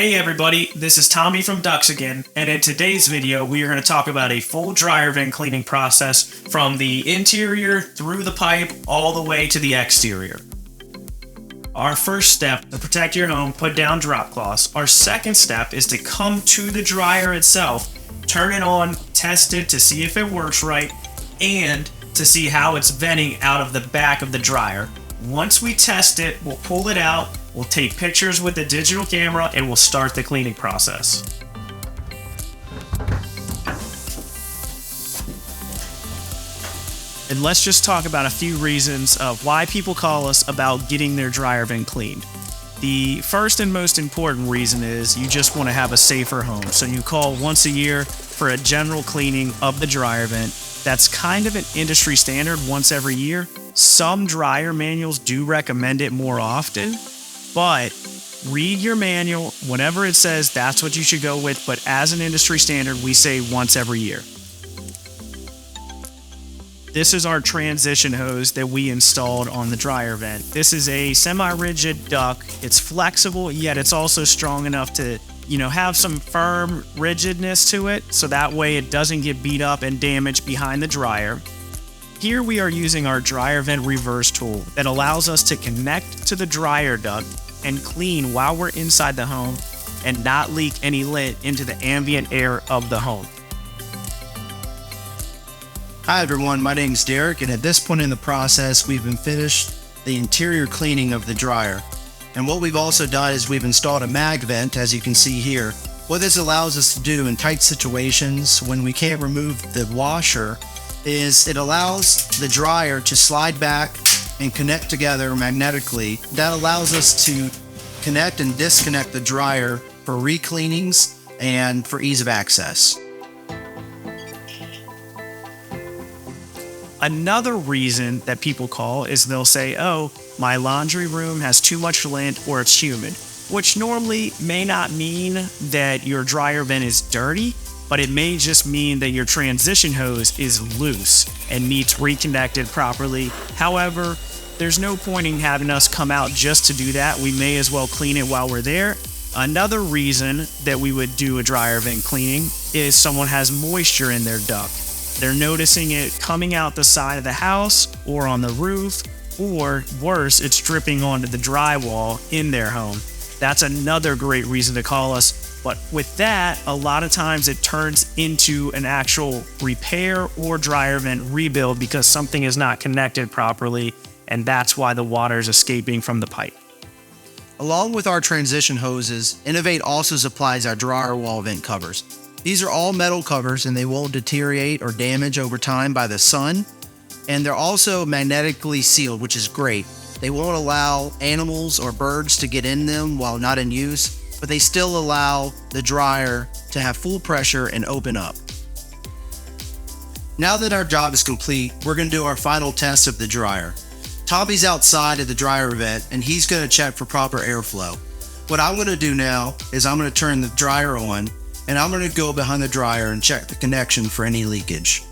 Hey everybody, this is Tommy from DUCTZ again, and in today's video we are going to talk about a full dryer vent cleaning process from the interior through the pipe all the way to the exterior. Our first step to protect your home, put down drop cloths. Our second step is to come to the dryer itself, turn it on, test it to see if it works right, and to see how it's venting out of the back of the dryer. Once we test it, we'll pull it out, we'll take pictures with the digital camera, and we'll start the cleaning process. And let's just talk about a few reasons of why people call us about getting their dryer vent cleaned. The first and most important reason is you just want to have a safer home. So you call once a year for a general cleaning of the dryer vent. That's kind of an industry standard once every year. Some dryer manuals do recommend it more often, but read your manual. Whenever it says that's what you should go with, but as an industry standard, we say once every year. This is our transition hose that we installed on the dryer vent. This is a semi-rigid duct. It's flexible, yet it's also strong enough to, have some firm rigidness to it, so that way it doesn't get beat up and damaged behind the dryer. Here we are using our dryer vent reverse tool that allows us to connect to the dryer duct and clean while we're inside the home and not leak any lint into the ambient air of the home. Hi everyone, my name is Derek, and at this point in the process we've finished the interior cleaning of the dryer. And what we've also done is we've installed a MagVent, as you can see here. What this allows us to do in tight situations when we can't remove the washer is it allows the dryer to slide back and connect together magnetically. That allows us to connect and disconnect the dryer for re-cleanings and for ease of access. Another reason that people call is they'll say, oh, my laundry room has too much lint or it's humid, which normally may not mean that your dryer vent is dirty, but it may just mean that your transition hose is loose and needs reconnected properly. However, there's no point in having us come out just to do that. We may as well clean it while we're there. Another reason that we would do a dryer vent cleaning is someone has moisture in their duct. They're noticing it coming out the side of the house or on the roof, or worse, it's dripping onto the drywall in their home. That's another great reason to call us. But with that, a lot of times it turns into an actual repair or dryer vent rebuild because something is not connected properly, and that's why the water is escaping from the pipe. Along with our transition hoses, Innovate also supplies our DryerWallVent covers. These are all metal covers and they won't deteriorate or damage over time by the sun. And they're also magnetically sealed, which is great. They won't allow animals or birds to get in them while not in use, but they still allow the dryer to have full pressure and open up. Now that our job is complete, we're going to do our final test of the dryer. Tommy's outside of the dryer vent and he's going to check for proper airflow. What I'm going to do now is I'm going to turn the dryer on and I'm going to go behind the dryer and check the connection for any leakage.